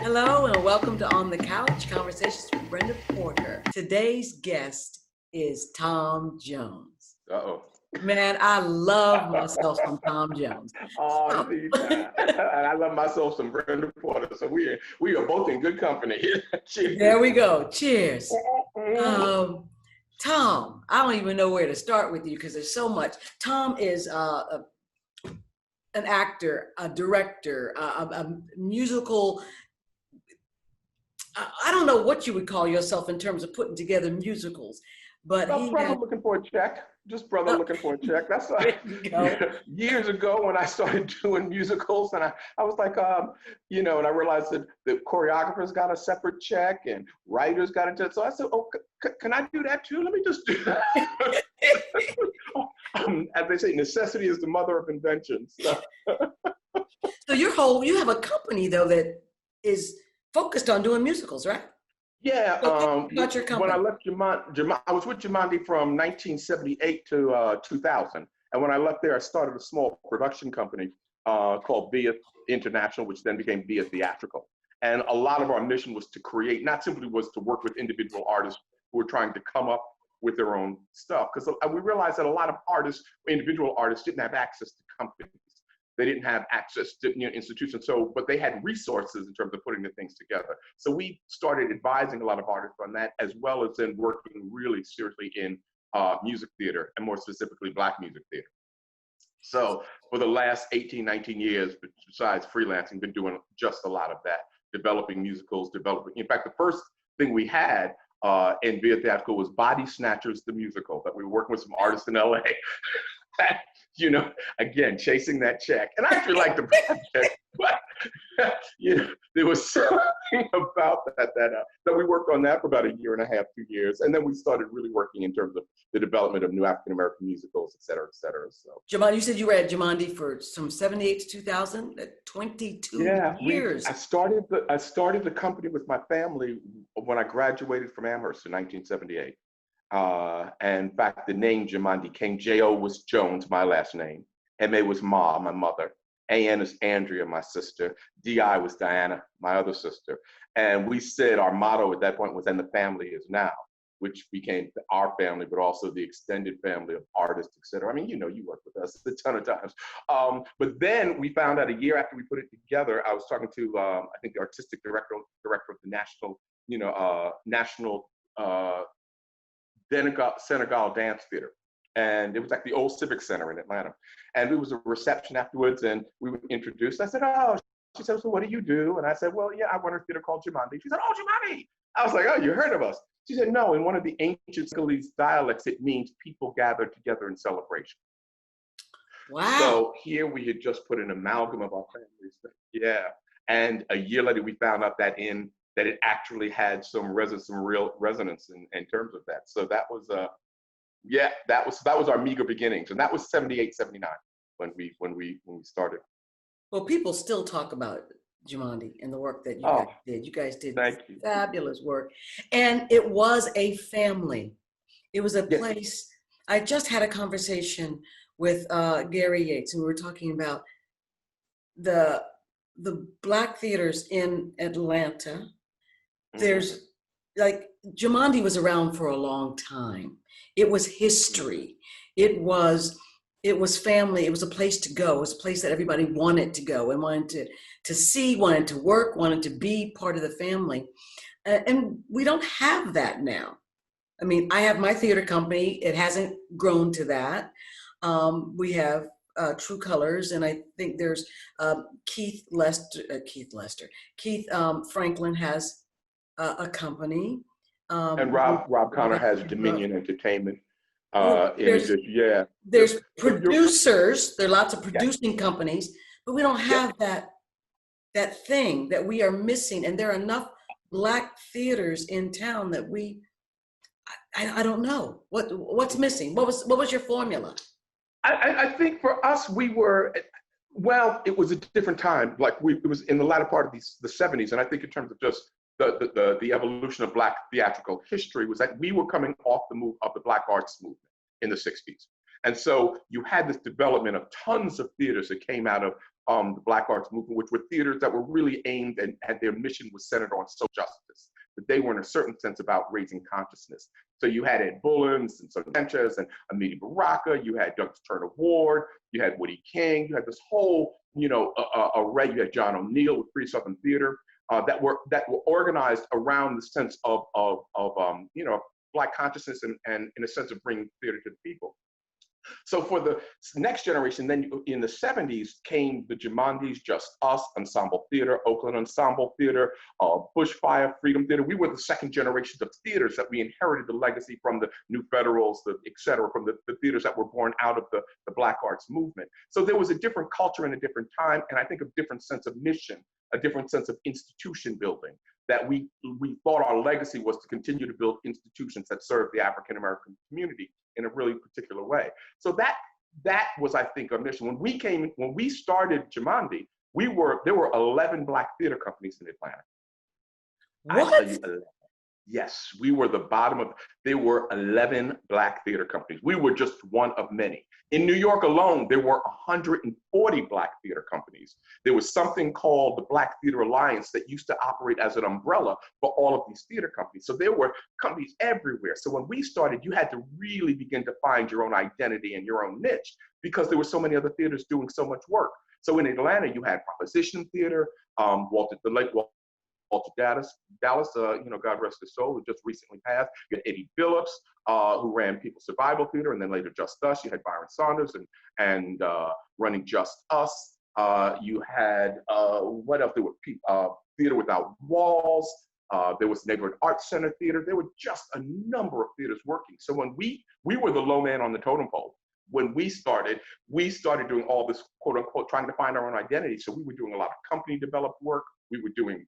Hello and welcome to On the Couch Conversations with Brenda Porter. Today's guest is Tom Jones. Uh-oh. Man, I love myself some Tom Jones. Oh, see, and I love myself some Brenda Porter. So we are both in good company here. Cheers. There we go. Cheers. Tom, I don't even know where to start with you because there's so much. Tom is an actor, a director, a musical. I don't know what you would call yourself in terms of putting together musicals, but Well, he brother had. looking for a check. Just brother looking for a check. That's like years ago when I started doing musicals, and I was like, and I realized that the choreographers got a separate check and writers got a check. So I said, oh, can I do that too? Let me just do that. As they say, necessity is the mother of invention. So You have a company though that is focused on doing musicals, right? yeah, So tell me about your when I company. left I was with Jumanji from 1978 to 2000. And when I left there, I started a small production company called Via International, which then became Via Theatrical. And a lot of our mission was to create, not simply was to work with individual artists who were trying to come up with their own stuff. Because we realized that a lot of artists, individual artists, didn't have access to companies. They didn't have access to institutions, but they had resources in terms of putting the things together. So we started advising a lot of artists on that, as well as then working really seriously in music theater, and more specifically Black music theater. So for the last 18, 19 years, besides freelancing, been doing just a lot of that, developing musicals, in fact, the first thing we had in Via Theatrical was Body Snatchers, the musical, that we were working with some artists in LA. Again, chasing that check. And I actually liked the project, but there was something about that we worked on that for about a year and a half, 2 years. And then we started really working in terms of the development of new African-American musicals, et cetera, et cetera. So Jumanji, you said you were at Jumanji for from 78 to 2000, 22 yeah, years. I started the company with my family when I graduated from Amherst in 1978. And in fact, the name Jumanji came. J.O. was Jones, my last name. M.A. was Ma, my mother. A.N. is Andrea, my sister. D.I. was Diana, my other sister. And we said our motto at that point was, and the family is now, which became our family, but also the extended family of artists, et cetera. I mean, you worked with us a ton of times. But then we found out a year after we put it together, I was talking to, I think, the artistic director of the National Senegal Dance Theater. And it was like the old Civic Center in Atlanta. And it was a reception afterwards, and we were introduced. I said, oh, she said, so what do you do? And I said, well, yeah, I run a theater called Jumanji. She said, oh, Jumanji. I was like, oh, you heard of us. She said, no, in one of the ancient Senegalese dialects, it means people gather together in celebration. Wow. So here we had just put an amalgam of our families. Yeah. And a year later, we found out that it actually had some real resonance in terms of that. So that was that was our meager beginnings, and that was 78, 79 when we started. Well, people still talk about Jumanji and the work that you guys did. You guys did fabulous work, and it was a family. It was a place. I just had a conversation with Gary Yates, and we were talking about the Black theaters in Atlanta. There's like Jumanji was around for a long time. It was history. It was family. It was a place to go. It was a place that everybody wanted to go and wanted to see, wanted to work, wanted to be part of the family. And we don't have that now. I mean, I have my theater company. It hasn't grown to that. We have True Colors, and I think there's Keith Franklin has a company. And Rob Connor has Dominion Entertainment. There's producers. There are lots of producing companies, but we don't have that thing that we are missing. And there are enough Black theaters in town that I don't know what's missing. What was your formula? I think for us, we were, well, it was a different time. Like it was in the latter part of the 70s. And I think in terms of just the evolution of Black theatrical history was that we were coming off the move of the Black arts movement in the 60s. And so you had this development of tons of theaters that came out of the Black Arts Movement, which were theaters that were really aimed and their mission was centered on social justice. That they were in a certain sense about raising consciousness. So you had Ed Bullins and Sonny Sanchez and Amiri Baraka, you had Douglas Turner Ward, you had Woody King, you had this whole, array. You had John O'Neill with Free Southern Theater that were organized around the sense of Black consciousness and in a sense of bringing theater to the people. So for the next generation, then in the 70s came the Jumandis, Just Us, Ensemble Theater, Oakland Ensemble Theater, Bushfire, Freedom Theater. We were the second generation of theaters that we inherited the legacy from the New Federals, et cetera, from the theaters that were born out of the Black Arts Movement. So there was a different culture and a different time, and I think a different sense of mission, a different sense of institution building, that we thought our legacy was to continue to build institutions that serve the African-American community in a really particular way. So that was, I think, our mission. When we started Jumandi, there were 11 Black theater companies in Atlanta. What? Yes, we were the bottom of, there were 11 Black theater companies. We were just one of many. In New York alone, there were 140 Black theater companies. There was something called the Black Theater Alliance that used to operate as an umbrella for all of these theater companies. So there were companies everywhere. So when we started, you had to really begin to find your own identity and your own niche because there were so many other theaters doing so much work. So in Atlanta, you had Proposition Theater, the late Walter Dallas, God rest his soul, who just recently passed. You had Eddie Phillips, who ran People's Survival Theater, and then later Just Us. You had Byron Saunders and running Just Us. You had, what else? There were Theater Without Walls. There was Neighborhood Arts Center Theater. There were just a number of theaters working. So when we were the low man on the totem pole. When we started doing all this, quote unquote, trying to find our own identity. So we were doing a lot of company developed work. We were doing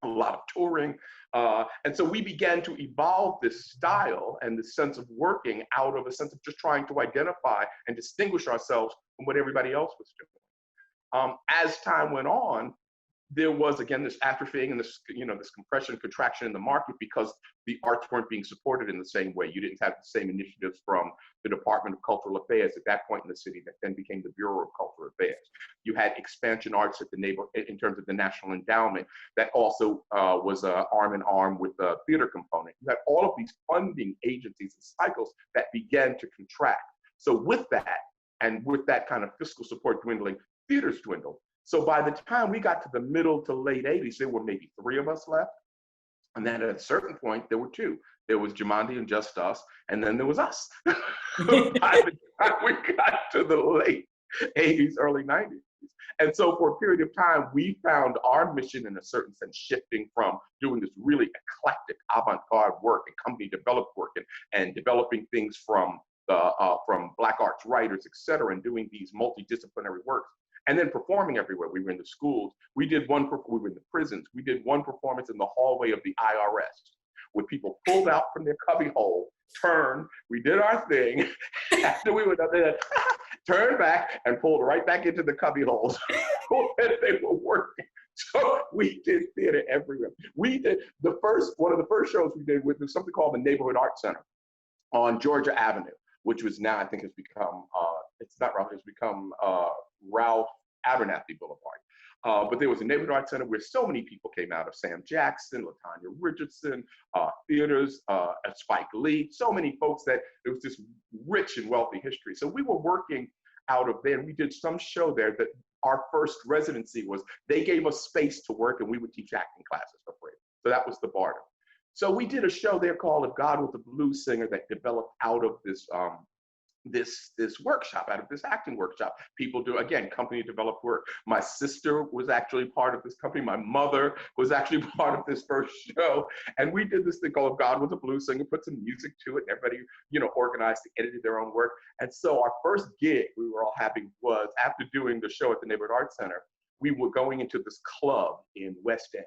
a lot of touring. And so we began to evolve this style and this sense of working out of a sense of just trying to identify and distinguish ourselves from what everybody else was doing. As time went on, there was, again, this atrophying and this compression, contraction in the market because the arts weren't being supported in the same way. You didn't have the same initiatives from the Department of Cultural Affairs at that point in the city that then became the Bureau of Cultural Affairs. You had Expansion Arts at in terms of the National Endowment that also was arm in arm with the theater component. You had all of these funding agencies and cycles that began to contract. So with that, and with that kind of fiscal support dwindling, theaters dwindled. So by the time we got to the middle to late 80s, there were maybe 3 of us left. And then at a certain point, there were 2. There was Jumandi and Just Us, and then there was us. By the time we got to the late 80s, early 90s. And so for a period of time, we found our mission in a certain sense shifting from doing this really eclectic avant-garde work and company developed work and developing things from Black arts writers, et cetera, and doing these multidisciplinary works. And then performing everywhere. We were in the schools. We were in the prisons. We did one performance in the hallway of the IRS where people pulled out from their cubbyhole, turned, we did our thing. After we were done, they turned back and pulled right back into the cubbyholes where they were working. So we did theater everywhere. We did one of the first shows we did with something called the Neighborhood Arts Center on Georgia Avenue, which was now, I think has become, Ralph Abernathy Boulevard. But there was a Neighborhood Arts Center where so many people came out of Sam Jackson, LaTanya Richardson, theaters, Spike Lee, so many folks that it was this rich and wealthy history. So we were working out of there, and we did some show there that our first residency was, they gave us space to work and we would teach acting classes for free. So that was the barter. So we did a show there called If God Was a Blues Singer that developed out of this this workshop, out of this acting workshop. People do, again, company developed work. My sister was actually part of this company. My mother was actually part of this first show. And we did this thing called If God Was a Blues Singer, put some music to it, and everybody, organized and edited their own work. And so our first gig we were all having was, after doing the show at the Neighborhood Arts Center, we were going into this club in West End.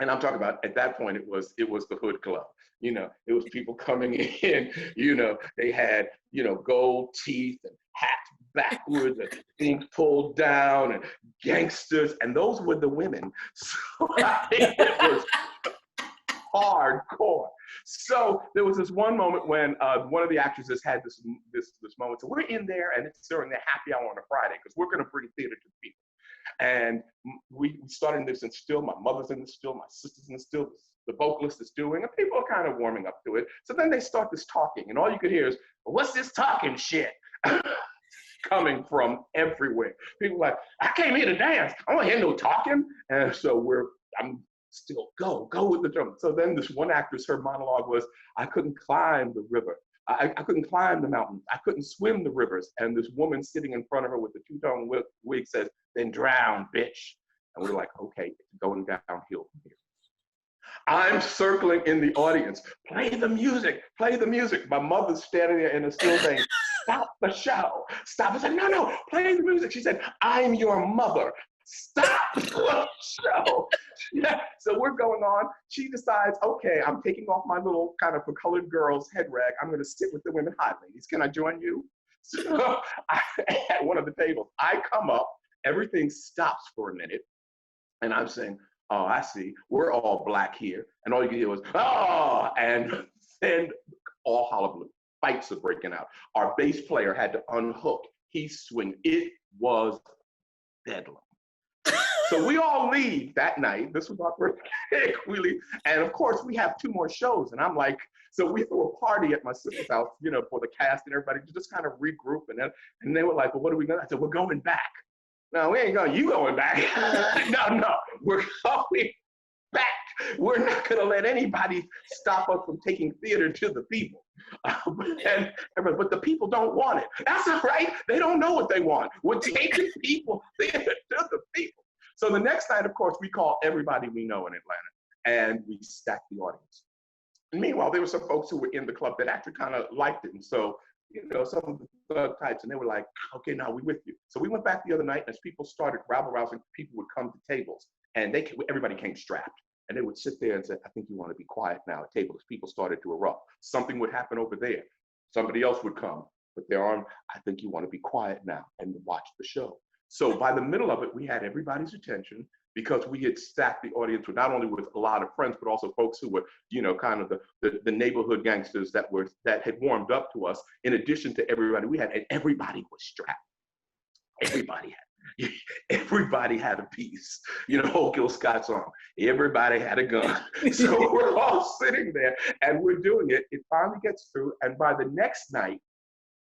And I'm talking about, at that point, it was the hood club. It was people coming in, they had, gold teeth and hats backwards and things pulled down and gangsters. And those were the women. So it was hardcore. So there was this one moment when one of the actresses had this moment. So we're in there, and it's during the happy hour on a Friday because we're going to bring theater to the people. And we started this in still. My mother's in the still. My sister's in the still. The vocalist is doing, and people are kind of warming up to it. So then they start this talking, and all you could hear is, well, "What's this talking shit?" coming from everywhere. People like, "I came here to dance. I don't hear no talking." And so I'm still go with the drum. So then this one actress, her monologue was, "I couldn't climb the river. I couldn't climb the mountains. I couldn't swim the rivers." And this woman sitting in front of her with the two-tone wig says, "Then drown, bitch." And we're like, okay, it's going downhill from here. I'm circling in the audience, play the music. My mother's standing there in the still saying, "Stop the show, stop." I said, no, play the music. She said, "I'm your mother. Stop the show." Yeah. So we're going on. She decides, okay, I'm taking off my little kind of for colored girls head rag. I'm going to sit with the women. "Hi, ladies, can I join you?" So at one of the tables, I come up, everything stops for a minute, and I'm saying, "Oh, I see. We're all Black here." And all you can hear was, "Oh," and then all hullabaloo. Fights are breaking out. Our bass player had to unhook. He's swinging. It was bedlam. So we all leave that night. This was our first gig, really. And of course, we have 2 more shows. And I'm like, so we threw a party at my sister's house, for the cast and everybody to just kind of regroup. And they were like, "Well, what are we going to do?" I said, "We're going back." "No, we ain't going. You going back?" No, we're going back. We're not going to let anybody stop us from taking theater to the people. But the people don't want it. That's all right. They don't know what they want. We're taking people theater to the people. So the next night, of course, we call everybody we know in Atlanta, and we stack the audience. And meanwhile, there were some folks who were in the club that actually kind of liked it. And so, some of the thug types, and they were like, "Okay, now we with you." So we went back the other night, and as people started rabble-rousing, people would come to tables, and everybody came strapped. And they would sit there and say, "I think you want to be quiet now," at tables. People started to erupt. Something would happen over there. Somebody else would come, put their arm, "I think you want to be quiet now," and watch the show. So by the middle of it, we had everybody's attention because we had stacked the audience with not only with a lot of friends, but also folks who were, kind of the neighborhood gangsters that had warmed up to us. In addition to everybody we had, and everybody was strapped. Everybody had a piece, whole Gil Scott song. Everybody had a gun. So we're all sitting there and we're doing it. It finally gets through. And by the next night,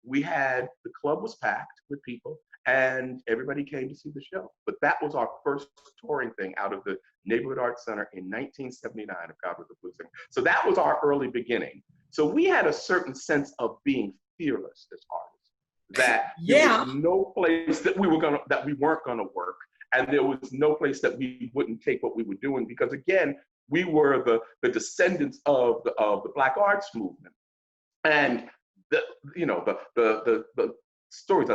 the club was packed with people and everybody came to see the show. But that was our first touring thing out of the Neighborhood Arts Center in 1979 of God With the Blues Singer. So that was our early beginning. So we had a certain sense of being fearless as artists. That there was no place that we weren't gonna work, and there was no place that we wouldn't take what we were doing, because again, we were the descendants of the Black arts movement, and the stories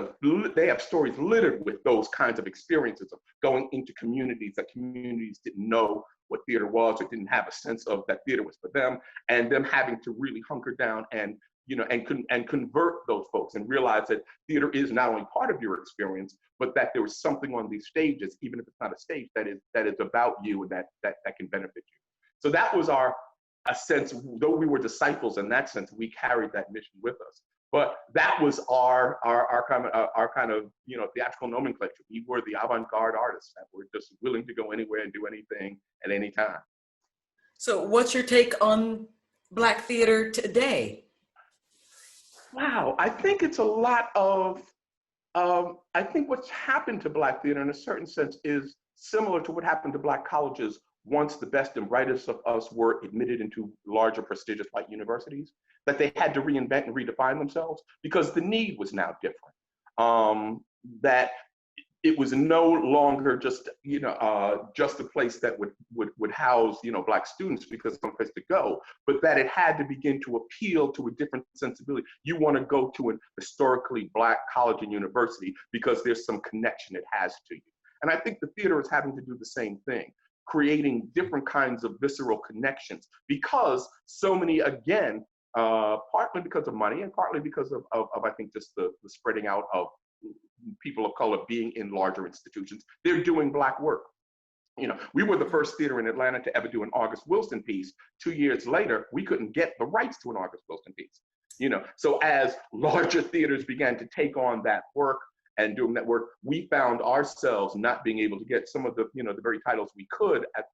they have stories littered with those kinds of experiences of going into communities that communities didn't know what theater was or didn't have a sense of that theater was for them, and them having to really hunker down and convert those folks and realize that theater is not only part of your experience, but that there was something on these stages, even if it's not a stage, that is about you and that can benefit you. So that was a sense, though we were disciples in that sense, we carried that mission with us. But that was our kind of theatrical nomenclature. We were the avant-garde artists that were just willing to go anywhere and do anything at any time. So what's your take on Black theater today? Wow, I think it's a lot of, I think what's happened to Black theater in a certain sense is similar to what happened to Black colleges once the best and brightest of us were admitted into larger prestigious white universities, that they had to reinvent and redefine themselves because the need was now different. That it was no longer just a place that would house Black students because some place to go, but that it had to begin to appeal to a different sensibility. You want to go to an historically Black college and university because there's some connection it has to you. And I think the theater is having to do the same thing, creating different kinds of visceral connections, because so many, again, partly because of money and partly because of I think just the spreading out of people of color being in larger institutions, they're doing Black work. We were the first theater in Atlanta to ever do an August Wilson piece. 2 years later, we couldn't get the rights to an August Wilson piece. So as larger theaters began to take on that work and doing that work, we found ourselves not being able to get some of the, the very titles we could at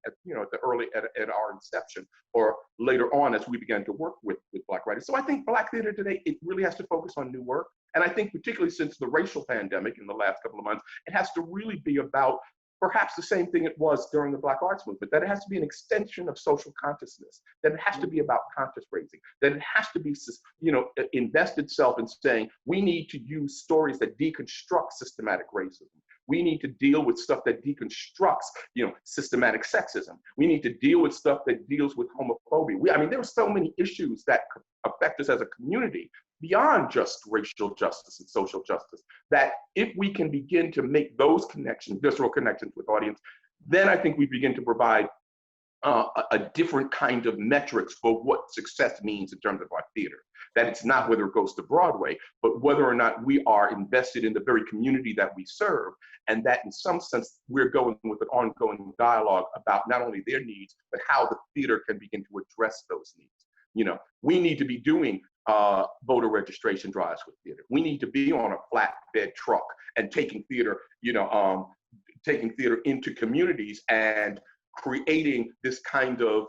our inception, or later on as we began to work with Black writers. So I think Black theater today, it really has to focus on new work. And I think particularly since the racial pandemic in the last couple of months, it has to really be about perhaps the same thing it was during the Black arts movement, that it has to be an extension of social consciousness, that it has to be about conscious raising, that it has to be, invest itself in saying, we need to use stories that deconstruct systematic racism. We need to deal with stuff that deconstructs, systematic sexism. We need to deal with stuff that deals with homophobia. There are so many issues that affect us as a community beyond just racial justice and social justice, that if we can begin to make those connections, visceral connections with audience, then I think we begin to provide a different kind of metrics for what success means in terms of our theater. That it's not whether it goes to Broadway, but whether or not we are invested in the very community that we serve, and that in some sense, we're going with an ongoing dialogue about not only their needs, but how the theater can begin to address those needs. We need to be doing voter registration drives with theater. We need to be on a flatbed truck and taking theater, taking theater into communities and creating this kind of,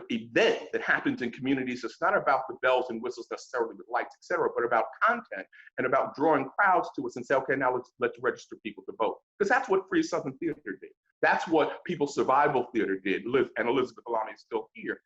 event that happens in communities. It's not about the bells and whistles necessarily with lights, et cetera, but about content and about drawing crowds to us and say, okay, now let's register people to vote. Because that's what Free Southern Theater did. That's what People's Survival Theater did. And Elizabeth Alani is still here.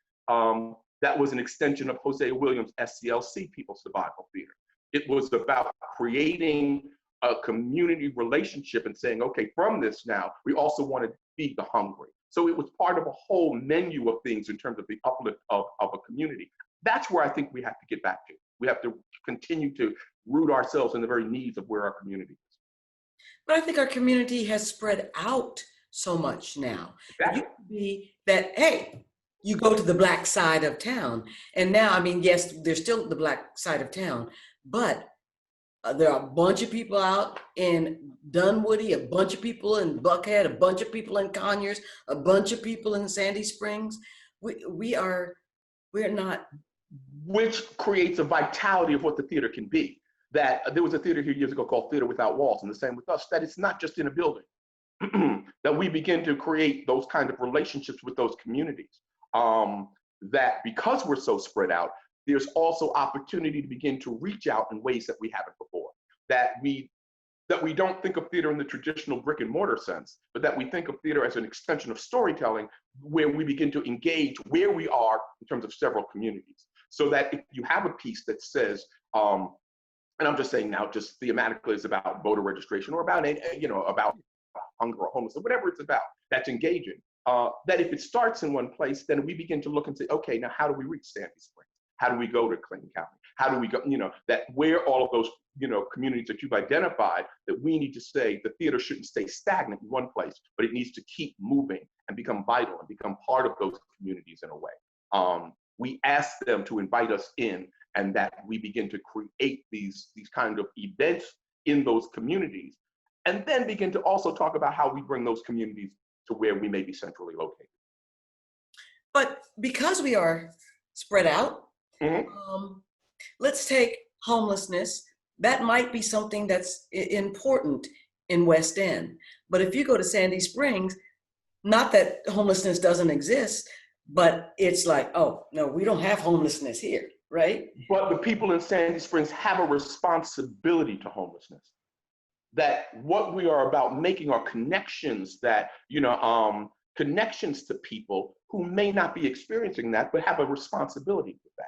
That was an extension of Hosea Williams' SCLC, People's Survival Theater. It was about creating a community relationship and saying, okay, from this now, we also want to feed the hungry. So it was part of a whole menu of things in terms of the uplift of a community. That's where I think we have to get back to. We have to continue to root ourselves in the very needs of where our community is. But I think our community has spread out so much now. Exactly. It used to be that, hey, you go to the Black side of town. And now, yes, there's still the Black side of town, but there are a bunch of people out in Dunwoody, a bunch of people in Buckhead, a bunch of people in Conyers, a bunch of people in Sandy Springs. We're not. Which creates a vitality of what the theater can be. That there was a theater here years ago called Theater Without Walls, and the same with us, that it's not just in a building, that we begin to create those kind of relationships with those communities. That because we're so spread out, there's also opportunity to begin to reach out in ways that we haven't before. That we don't think of theater in the traditional brick and mortar sense, but that we think of theater as an extension of storytelling, where we begin to engage where we are in terms of several communities. So that if you have a piece that says, and I'm just saying now, just thematically is about voter registration or about, about hunger or homelessness, whatever it's about, that's engaging. That if it starts in one place, then we begin to look and say, okay, now how do we reach Sandy Springs? How do we go to Clayton County? How do we go, that where all of those, communities that you've identified, that we need to say the theater shouldn't stay stagnant in one place, but it needs to keep moving and become vital and become part of those communities in a way. We ask them to invite us in, and that we begin to create these kind of events in those communities, and then begin to also talk about how we bring those communities to where we may be centrally located. But because we are spread out, let's take homelessness. That might be something that's important in West End. But if you go to Sandy Springs, not that homelessness doesn't exist, but it's like, oh, no, we don't have homelessness here, right? But the people in Sandy Springs have a responsibility to homelessness. That what we are about making are connections that, connections to people who may not be experiencing that, but have a responsibility for that.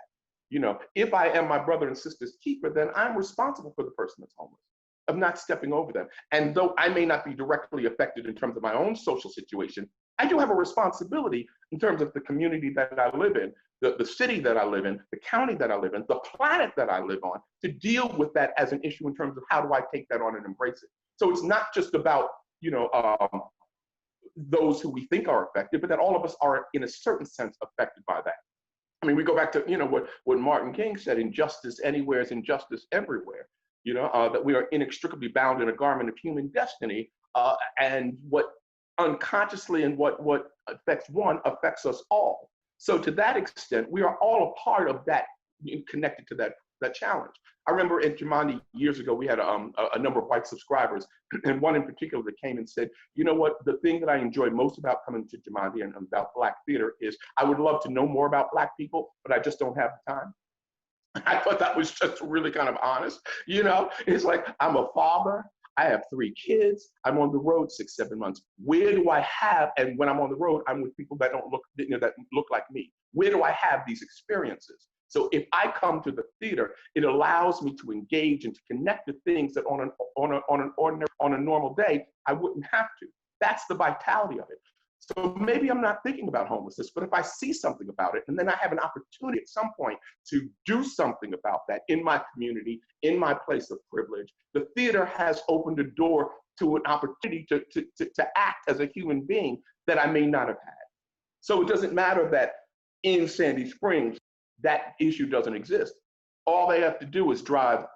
If I am my brother and sister's keeper, then I'm responsible for the person that's homeless, of not stepping over them. And though I may not be directly affected in terms of my own social situation, I do have a responsibility in terms of the community that I live in, the city that I live in, the county that I live in, the planet that I live on, to deal with that as an issue in terms of how do I take that on and embrace it. So it's not just about, those who we think are affected, but that all of us are in a certain sense affected by that. We go back to, what Martin King said, injustice anywhere is injustice everywhere, that we are inextricably bound in a garment of human destiny. And what unconsciously, and what affects one affects us all. So to that extent, we are all a part of that, connected to that challenge. I remember in Jumondy years ago, we had a number of white subscribers, and one in particular that came and said, you know what, the thing that I enjoy most about coming to Jumondy and about Black theater is I would love to know more about Black people, but I just don't have the time. I thought that was just really kind of honest. It's like, I'm a father, I have 3 kids, I'm on the road 6-7 months. Where do I have, and when I'm on the road, I'm with people that don't look, that look like me. Where do I have these experiences? So if I come to the theater, it allows me to engage and to connect to things that on a normal day, I wouldn't have to. That's the vitality of it. So maybe I'm not thinking about homelessness, but if I see something about it, and then I have an opportunity at some point to do something about that in my community, in my place of privilege, the theater has opened a door to an opportunity to act as a human being that I may not have had. So it doesn't matter that in Sandy Springs, that issue doesn't exist. All they have to do is drive,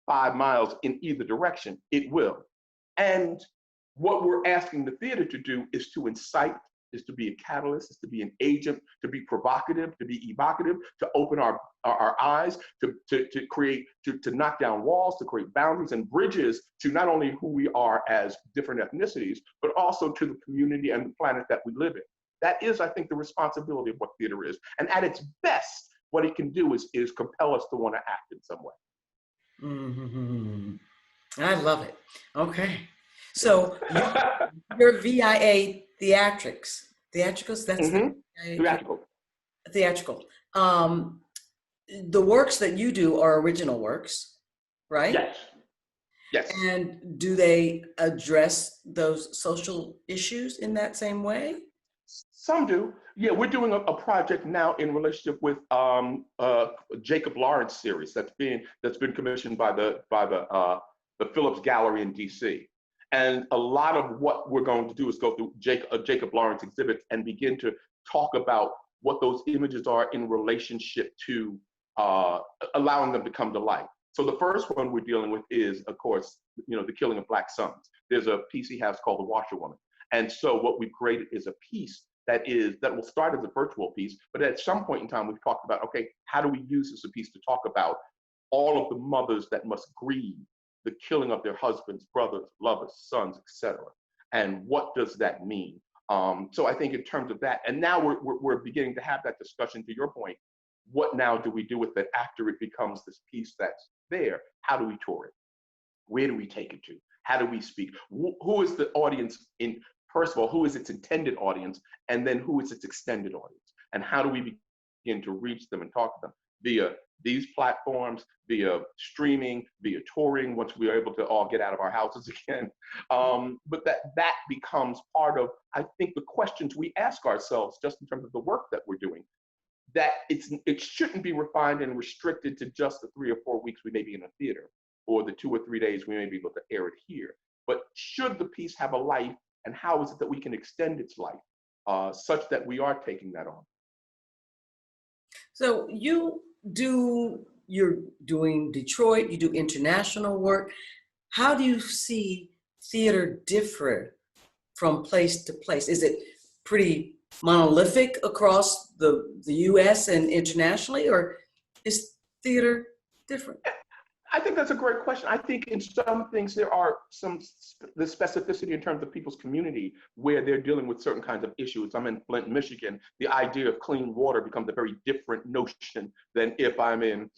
5 miles in either direction. It will. And what we're asking the theater to do is to incite, is to be a catalyst, is to be an agent, to be provocative, to be evocative, to open our eyes, to create, to knock down walls, to create boundaries and bridges to not only who we are as different ethnicities, but also to the community and the planet that we live in. That is, I think, the responsibility of what theater is. And at its best, what it can do is compel us to want to act in some way. Mm-hmm. I love it. Okay. So your VIA theatrics, theatricals, that's theatrical. Theatrical. The works that you do are original works, right? Yes. Yes. And do they address those social issues in that same way? Some do. Yeah, we're doing a project now in relationship with Jacob Lawrence series that's been commissioned by the Phillips Gallery in DC. And a lot of what we're going to do is go through Jacob Lawrence exhibits and begin to talk about what those images are in relationship to allowing them to come to light. So the first one we're dealing with is, of course, the killing of Black sons. There's a piece he has called The Washerwoman. And so what we've created is a piece that will start as a virtual piece, but at some point in time, we've talked about, okay, how do we use this as a piece to talk about all of the mothers that must grieve the killing of their husbands, brothers, lovers, sons, etc. And what does that mean? So I think in terms of that, and now we're beginning to have that discussion. To your point, what now do we do with it after it becomes this piece that's there? How do we tour it? Where do we take it to? How do we speak? Who is the audience in? First of all, who is its intended audience, and then who is its extended audience, and how do we begin to reach them and talk to them via these platforms, via streaming, via touring, once we are able to all get out of our houses again. But that becomes part of, I think, the questions we ask ourselves just in terms of the work that we're doing, that it shouldn't be refined and restricted to just the 3 or 4 weeks we may be in a theater, or the 2 or 3 days we may be able to air it here. But should the piece have a life, and how is it that we can extend its life such that we are taking that on? So you're doing Detroit, you do international work. How do you see theater differ from place to place? Is it pretty monolithic across the US and internationally, or is theater different? I think that's a great question. I think in some things there are the specificity in terms of people's community where they're dealing with certain kinds of issues. I'm in Flint, Michigan. The idea of clean water becomes a very different notion than if I'm in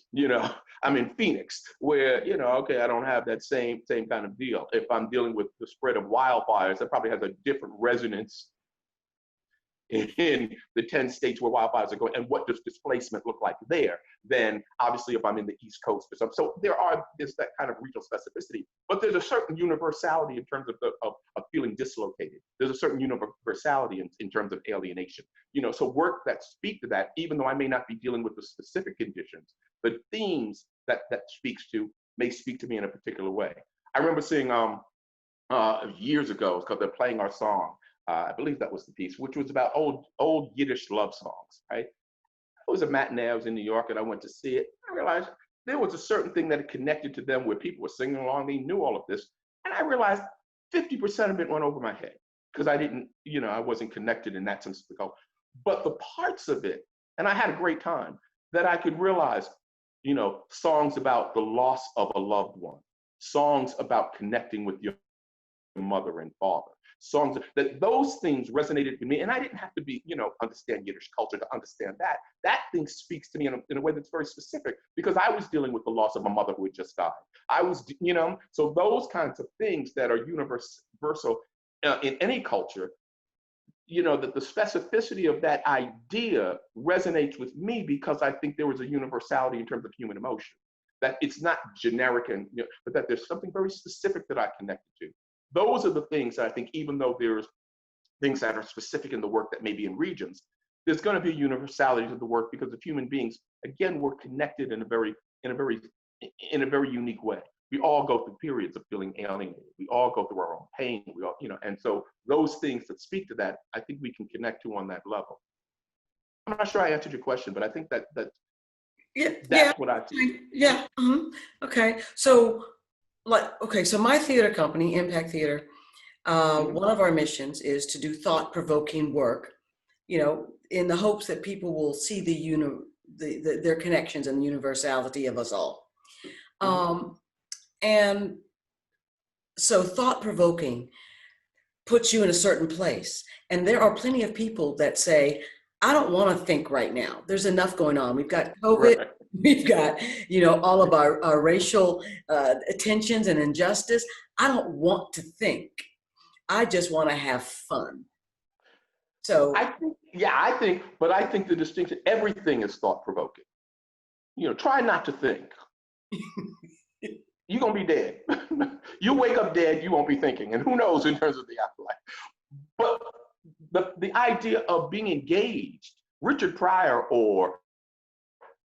Phoenix, where, okay, I don't have that same kind of deal. If I'm dealing with the spread of wildfires, that probably has a different resonance in the 10 states where wildfires are going, and what does displacement look like there, then obviously if I'm in the East Coast or something. So there's that kind of regional specificity, but there's a certain universality in terms of feeling dislocated. There's a certain universality in terms of alienation. So work that speak to that, even though I may not be dealing with the specific conditions, the themes that speaks to may speak to me in a particular way. I remember seeing years ago, because they're playing our song, I believe that was the piece, which was about old Yiddish love songs, right? It was a matinee. I was in New York and I went to see it. I realized there was a certain thing that had connected to them where people were singing along. They knew all of this. And I realized 50% of it went over my head. because I didn't, I wasn't connected in that sense of the culture. But the parts of it, and I had a great time, that I could realize, songs about the loss of a loved one, songs about connecting with your mother and father, songs that those things resonated with me. And I didn't have to be, understand Yiddish culture to understand that. That thing speaks to me in a way that's very specific, because I was dealing with the loss of a mother who had just died. I was, so those kinds of things that are universal in any culture, that the specificity of that idea resonates with me, because I think there was a universality in terms of human emotion, that it's not generic, and but that there's something very specific that I connected to. Those are the things that I think, even though there's things that are specific in the work that may be in regions, there's going to be a universality to the work, because if human beings, again, we're connected in a very unique way. We all go through periods of feeling alienated. We all go through our own pain. We all, and so those things that speak to that, I think we can connect to on that level. I'm not sure I answered your question, but I think that's what I see. Yeah. Okay. So my theater company, Impact Theater, one of our missions is to do thought-provoking work, in the hopes that people will see their connections and the universality of us all. And so thought-provoking puts you in a certain place. And there are plenty of people that say, I don't want to think right now. There's enough going on. We've got COVID. Right. We've got, all of our racial tensions and injustice. I don't want to think. I just want to have fun. So I think the distinction, everything is thought-provoking. Try not to think. You're going to be dead. You wake up dead, you won't be thinking. And who knows in terms of the afterlife. But the idea of being engaged, Richard Pryor or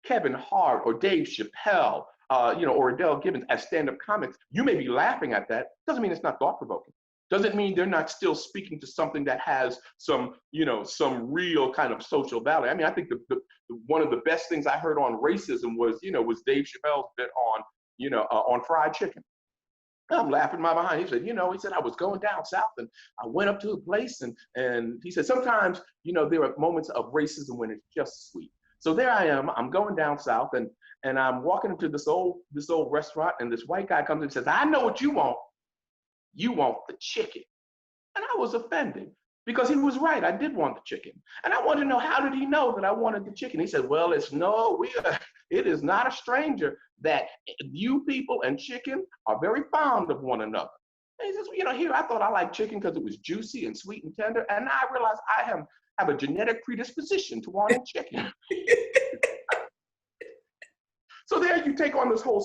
Kevin Hart or Dave Chappelle, or Adele Gibbons as stand-up comics, you may be laughing at that. Doesn't mean it's not thought-provoking. Doesn't mean they're not still speaking to something that has some real kind of social value. I mean, I think one of the best things I heard on racism was Dave Chappelle's bit on fried chicken. I'm laughing my behind. He said, I was going down south and I went up to a place and he said, sometimes, there are moments of racism when it's just sweet. So there I am, I'm going down south and I'm walking into this old restaurant, and this white guy comes in and says, I know what you want. You want the chicken. And I was offended, because he was right. I did want the chicken. And I wanted to know, how did he know that I wanted the chicken? He said, well, it is not a stranger that you people and chicken are very fond of one another. And he says, here, I thought I liked chicken because it was juicy and sweet and tender. And now I realize I have a genetic predisposition to wanting chicken. So there you take on this whole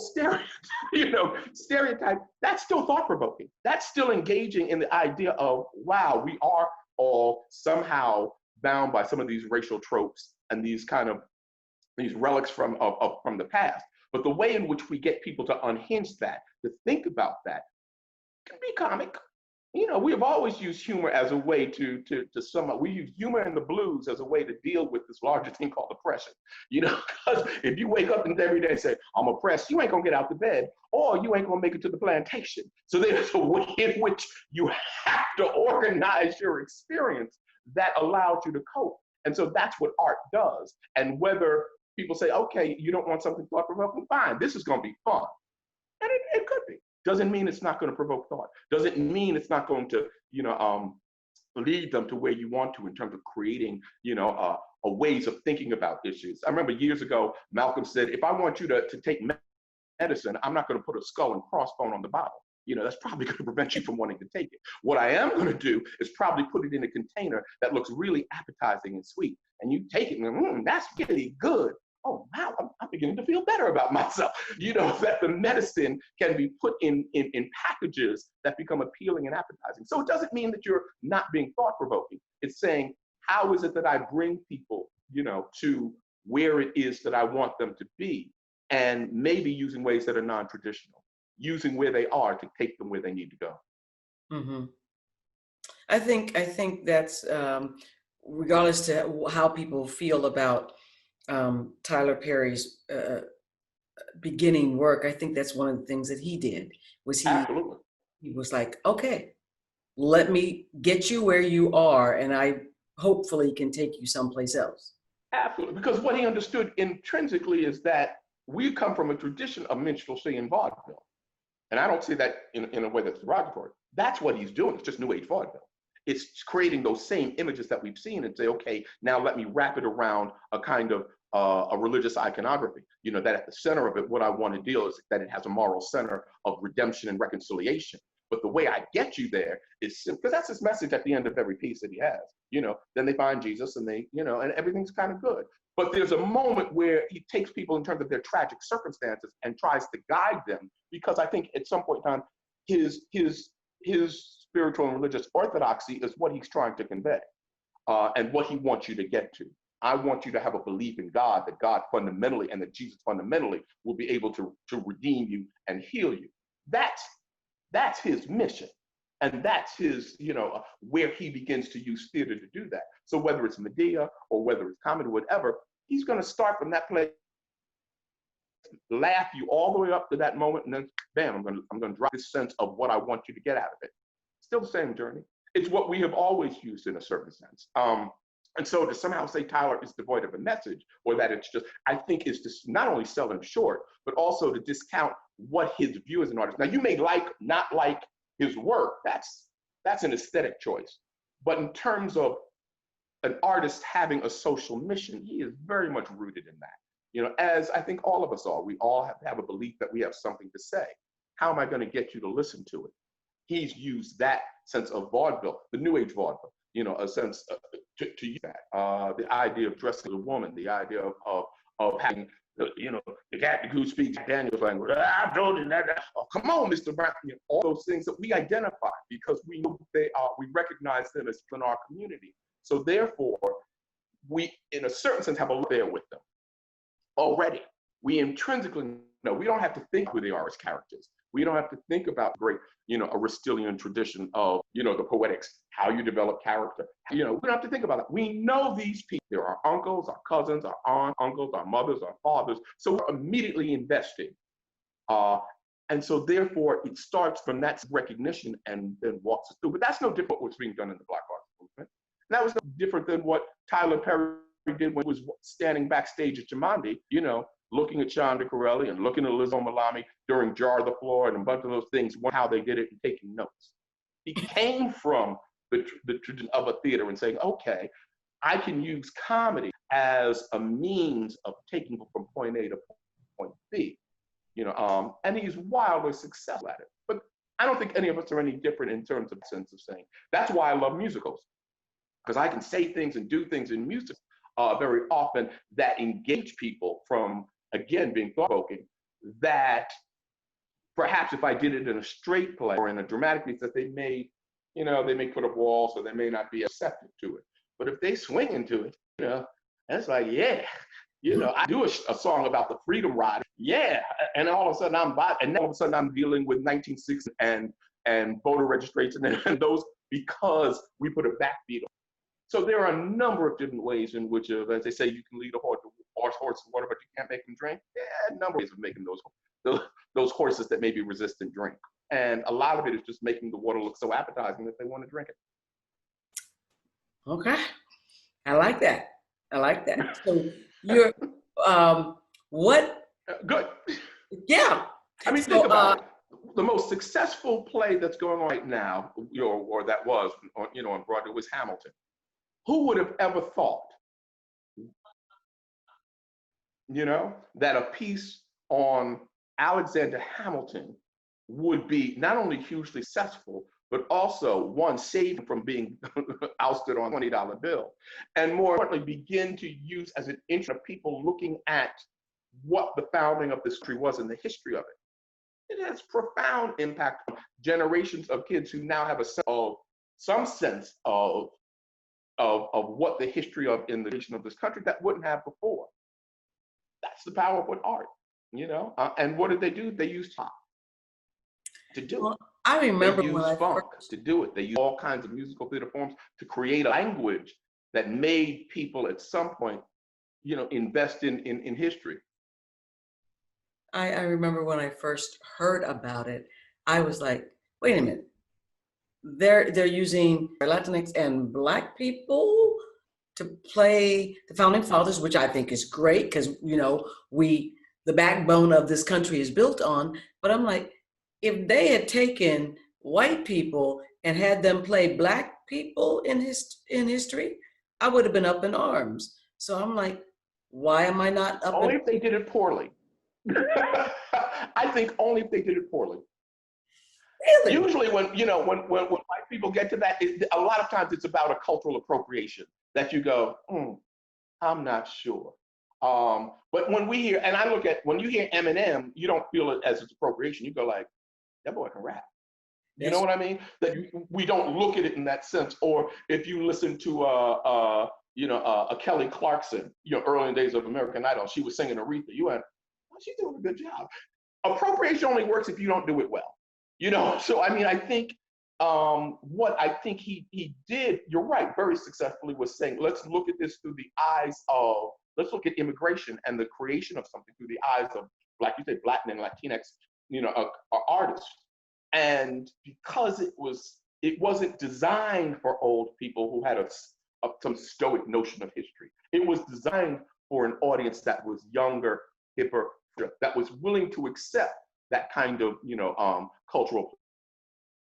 stereotype. That's still thought-provoking. That's still engaging in the idea of, wow, we are all somehow bound by some of these racial tropes and these relics from the past. But the way in which we get people to unhinge that, to think about that, can be comic. We have always used humor as a way to sum up. We use humor and the blues as a way to deal with this larger thing called depression. Because if you wake up every day and say, I'm oppressed, you ain't gonna get out of bed, or you ain't gonna make it to the plantation. So there's a way in which you have to organize your experience that allows you to cope. And so that's what art does. And whether people say, okay, you don't want something thought-provoking, fine, this is gonna be fun. And it could be. Doesn't mean it's not going to provoke thought. Doesn't mean it's not going to, lead them to where you want to in terms of creating, ways of thinking about issues. I remember years ago, Malcolm said, if I want you to take medicine, I'm not going to put a skull and crossbone on the bottle. That's probably going to prevent you from wanting to take it. What I am going to do is probably put it in a container that looks really appetizing and sweet. And you take it and that's really good. Oh, wow, I'm beginning to feel better about myself. That the medicine can be put in packages that become appealing and appetizing. So it doesn't mean that you're not being thought-provoking. It's saying, how is it that I bring people, to where it is that I want them to be? And maybe using ways that are non-traditional, using where they are to take them where they need to go. Mm-hmm. I think that's, regardless to how people feel about Tyler Perry's beginning work, I think that's one of the things that he did, was he was like, okay, let me get you where you are, and I hopefully can take you someplace else. Absolutely, because what he understood intrinsically is that we come from a tradition of minstrelsy and vaudeville. And I don't see that in a way that's derogatory. That's what he's doing. It's just New Age vaudeville. It's creating those same images that we've seen and say, okay, now let me wrap it around a kind of a religious iconography. You know, that at the center of it, what I want to deal is that it has a moral center of redemption and reconciliation. But the way I get you there is simple, because that's his message at the end of every piece that he has. You know, then they find Jesus and they, you know, and everything's kind of good. But there's a moment where he takes people in terms of their tragic circumstances and tries to guide them, because I think at some point in time, his spiritual and religious orthodoxy is what he's trying to convey, and what he wants you to get to. I want you to have a belief in God, that God fundamentally and that Jesus fundamentally will be able to redeem you and heal you. That's his mission. And that's his, you know, where he begins to use theater to do that. So whether it's Medea or whether it's comedy or whatever, he's going to start from that place, laugh you all the way up to that moment, and then bam, I'm going to drop this sense of what I want you to get out of it. Still the same journey. It's what we have always used in a certain sense. And so to somehow say Tyler is devoid of a message, or that it's just, I think is just not only sell him short, but also to discount what his view as an artist. Now you may not like his work, that's an aesthetic choice. But in terms of an artist having a social mission, he is very much rooted in that. You know, as I think all of us are, we all have a belief that we have something to say. How am I going to get you to listen to it? He's used that sense of vaudeville, the New Age vaudeville, you know, a sense to use that. The idea of dressing as a woman, the idea of having, you know, the captain who speaks Daniel's language. I told you that. Oh, come on, Mr. Brown. You know, all those things that we identify because we know they are, we recognize them as in our community. So therefore, we, in a certain sense, have a love there with them already. We intrinsically know. We don't have to think who they are as characters. We don't have to think about great, you know, Aristotelian tradition of, you know, the poetics, how you develop character. You know, we don't have to think about that. We know these people. They're our uncles, our cousins, our aunts, uncles, our mothers, our fathers. So we're immediately invested. And so therefore, it starts from that recognition and then walks us through. But that's no different from what's being done in the Black Arts Movement. And that was no different than what Tyler Perry did when he was standing backstage at Jumanji, you know, looking at Shonda Corelli and looking at Liz Omalami during Jar the Floor and a bunch of those things, how they did it and taking notes. He came from the tradition of a theater and saying, okay, I can use comedy as a means of taking people from point A to point B, you know, and he's wildly successful at it. But I don't think any of us are any different in terms of sense of saying. That's why I love musicals, because I can say things and do things in music very often that engage people from, again, being thought-provoking, that perhaps if I did it in a straight play or in a dramatic piece that they may, you know, they may put up walls or they may not be accepted to it. But if they swing into it, you know, that's like, yeah, you know, I do a song about the Freedom Rider, yeah, and all of a sudden I'm dealing with 1960s and voter registration and those, because we put a backbeat on. So there are a number of different ways in which, as they say, you can lead a horse to water, but you can't make them drink. Yeah, a number of ways of making those horses that maybe resistant drink. And a lot of it is just making the water look so appetizing that they want to drink it. Okay, I like that. I like that. So you're, what? Good. Yeah. I mean, think about it. The most successful play that's going on right now, you know, or that was, you know, on Broadway was Hamilton. Who would have ever thought, you know, that a piece on Alexander Hamilton would be not only hugely successful, but also one saved from being ousted on a $20 bill, and more importantly, begin to use as an interest of people looking at what the founding of this country was and the history of it. It has profound impact on generations of kids who now have some sense of what the history of in the nation of this country that wouldn't have before. That's the power of what art, you know. And what did they do? They used pop to do it. I remember they used funk to do it. They used all kinds of musical theater forms to create a language that made people at some point, you know, invest in history. I remember when I first heard about it, I was like, wait a minute. they're using Latinx and Black people to play the founding fathers, which I think is great because, you know, the backbone of this country is built on. But I'm like, if they had taken white people and had them play Black people in history, I would have been up in arms. So I'm like, why am I not up? Only if they did it poorly. I think only if they did it poorly. Really? Usually when white people get to that, a lot of times it's about a cultural appropriation that you go, I'm not sure. But when we hear, and I look at, when you hear Eminem, you don't feel it as its appropriation. You go like, that boy can rap. You know what I mean? That we don't look at it in that sense. Or if you listen to a Kelly Clarkson, early in the days of American Idol, she was singing Aretha. You went, well, she's doing a good job. Appropriation only works if you don't do it well. So I mean, I think what I think he did, you're right, very successfully, was saying, let's look at this through the eyes of, let's look at immigration and the creation of something through the eyes of, like you said, Black and Latinx, artists. And because it wasn't designed for old people who had some stoic notion of history. It was designed for an audience that was younger, hipper, that was willing to accept that kind of, cultural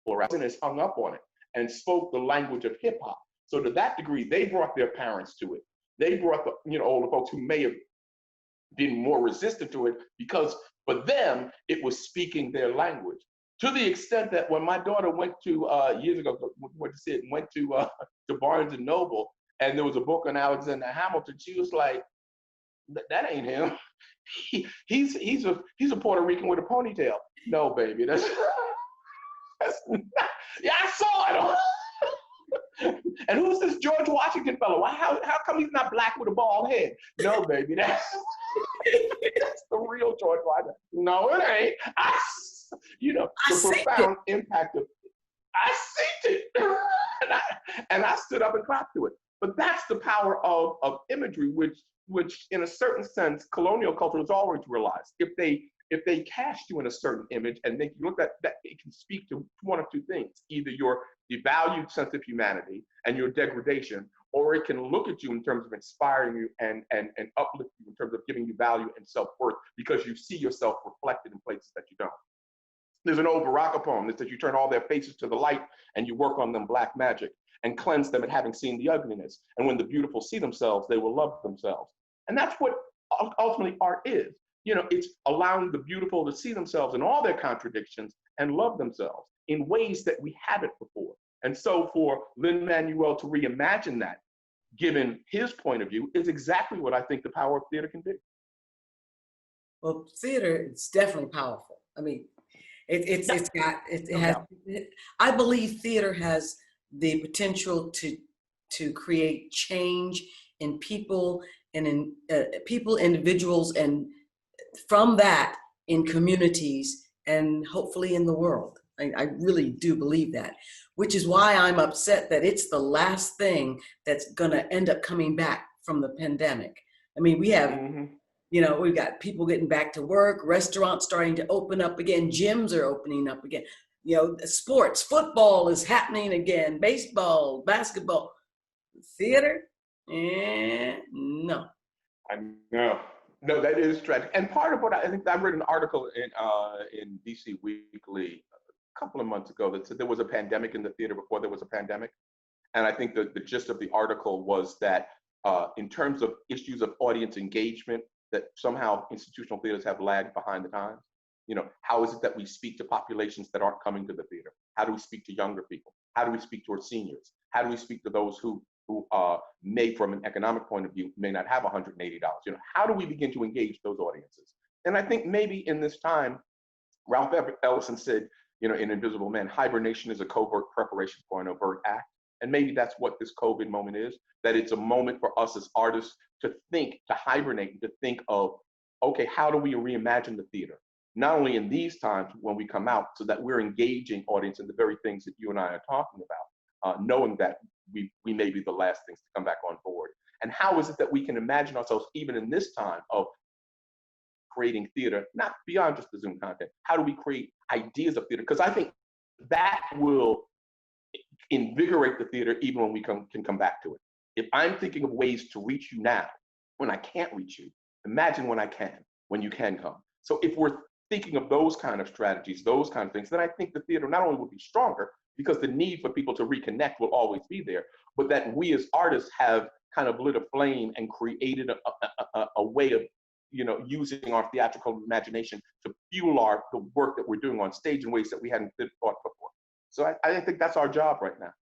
pluralism, is hung up on it and spoke the language of hip hop. So to that degree, they brought their parents to it. They brought the, older folks who may have been more resistant to it, because for them, it was speaking their language. To the extent that when my daughter went to, years ago, went to Barnes and Noble, and there was a book on Alexander Hamilton, she was like, that ain't him. He's a Puerto Rican with a ponytail. No, baby, that's not, yeah, I saw it. And who's this George Washington fellow? How come he's not Black with a bald head? No, baby, that's the real George Washington. No, it ain't. The profound impact of, I seen it. and I stood up and clapped to it. But that's the power of imagery, which in a certain sense, colonial culture has always realized. If they cast you in a certain image and make you look at that, it can speak to one of two things: either your devalued sense of humanity and your degradation, or it can look at you in terms of inspiring you and uplift you in terms of giving you value and self-worth, because you see yourself reflected in places that you don't. There's an old Baraka poem that says, you turn all their faces to the light and you work on them black magic and cleanse them at having seen the ugliness. And when the beautiful see themselves, they will love themselves. And that's what ultimately art is. It's allowing the beautiful to see themselves in all their contradictions and love themselves in ways that we haven't before. And so for Lin-Manuel to reimagine that, given his point of view, is exactly what I think the power of theater can be. Well, theater is definitely powerful. I mean, I believe theater has the potential to create change in people and in individuals, and from that in communities, and hopefully in the world. I really do believe that, which is why I'm upset that it's the last thing that's going to end up coming back from the pandemic. I mean, we have, we've got people getting back to work, restaurants starting to open up again, gyms are opening up again, sports, football is happening again, baseball, basketball, theater, no. I know. No, that is tragic. And part of what I think, I read an article in DC Weekly a couple of months ago that said there was a pandemic in the theater before there was a pandemic. And I think the gist of the article was that in terms of issues of audience engagement, that somehow institutional theaters have lagged behind the times. How is it that we speak to populations that aren't coming to the theater? How do we speak to younger people? How do we speak to our seniors? How do we speak to those who may, from an economic point of view, may not have $180? How do we begin to engage those audiences? And I think maybe in this time, Ralph Ellison said, in Invisible Man, hibernation is a covert preparation for an overt act. And maybe that's what this COVID moment is, that it's a moment for us as artists to think, to hibernate, to think of, okay, how do we reimagine the theater? Not only in these times when we come out, so that we're engaging audience in the very things that you and I are talking about, knowing that we may be the last things to come back on board. And how is it that we can imagine ourselves, even in this time of creating theater, not beyond just the Zoom content, how do we create ideas of theater? Because I think that will invigorate the theater even when we can come back to it. If I'm thinking of ways to reach you now, when I can't reach you, imagine when you can come. So if we're thinking of those kind of strategies, those kind of things, then I think the theater not only will be stronger, because the need for people to reconnect will always be there, but that we as artists have kind of lit a flame and created a way of, using our theatrical imagination to fuel the work that we're doing on stage in ways that we hadn't thought before. So I think that's our job right now.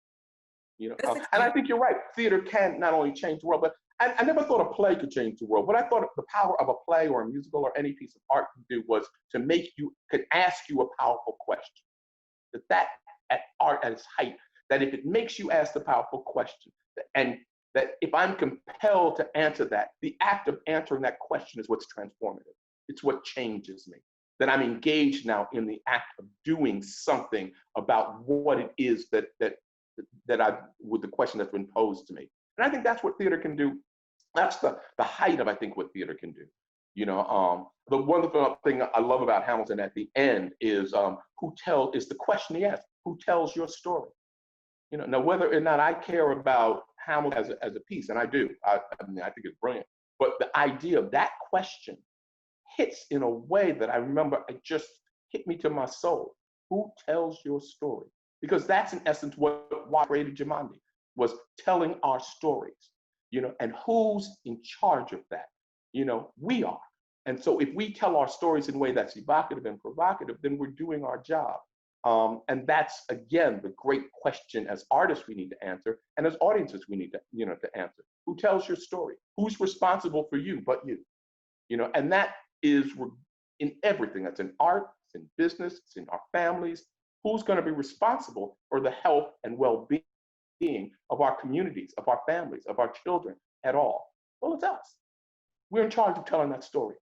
And I think you're right. Theater can not only change the world, but I never thought a play could change the world. What I thought the power of a play or a musical or any piece of art could do was to could ask you a powerful question. That at art at its height, that if it makes you ask the powerful question, and that if I'm compelled to answer that, the act of answering that question is what's transformative. It's what changes me. That I'm engaged now in the act of doing something about what it is that with the question that's been posed to me. And I think that's what theater can do. That's the height of, I think, what theater can do. The wonderful thing I love about Hamilton at the end is is the question he asks, who tells your story? Now whether or not I care about Hamilton as a piece, and I do, I think it's brilliant, but the idea of that question hits in a way that I remember it just hit me to my soul. Who tells your story? Because that's in essence why I created Jumandy, was telling our stories, and who's in charge of that? We are. And so if we tell our stories in a way that's evocative and provocative, then we're doing our job. And that's, again, the great question as artists we need to answer, and as audiences we need to, to answer. Who tells your story? Who's responsible for you but you? And that is in everything. That's in art, it's in business, it's in our families. Who's going to be responsible for the health and well-being of our communities, of our families, of our children at all? Well, it's us. We're in charge of telling that story.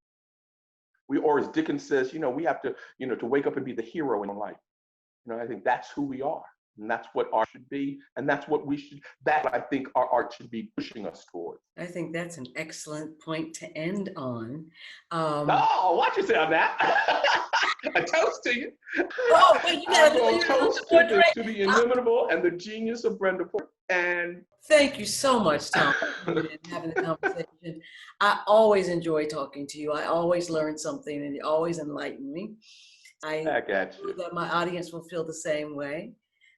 Or as Dickens says, we have to, to wake up and be the hero in life. I think that's who we are. And that's what art should be. And that's what I think our art should be pushing us towards. I think that's an excellent point to end on. Watch yourself now. A toast to you. Oh, wait, you got to toast to the inimitable and the genius of Brenda Porter. And thank you so much, Tom, for having the conversation. I always enjoy talking to you. I always learn something, and you always enlighten me. I know that my audience will feel the same way.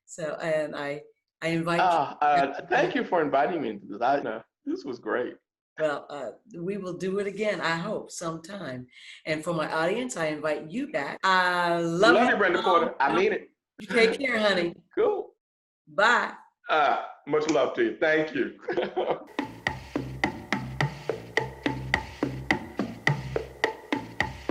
So, and I invite you. Thank you for inviting me into this. This was great. Well, we will do it again, I hope, sometime. And for my audience, I invite you back. I love you, Brenda Porter. I mean it. You take care, honey. Cool. Bye. Much love to you. Thank you.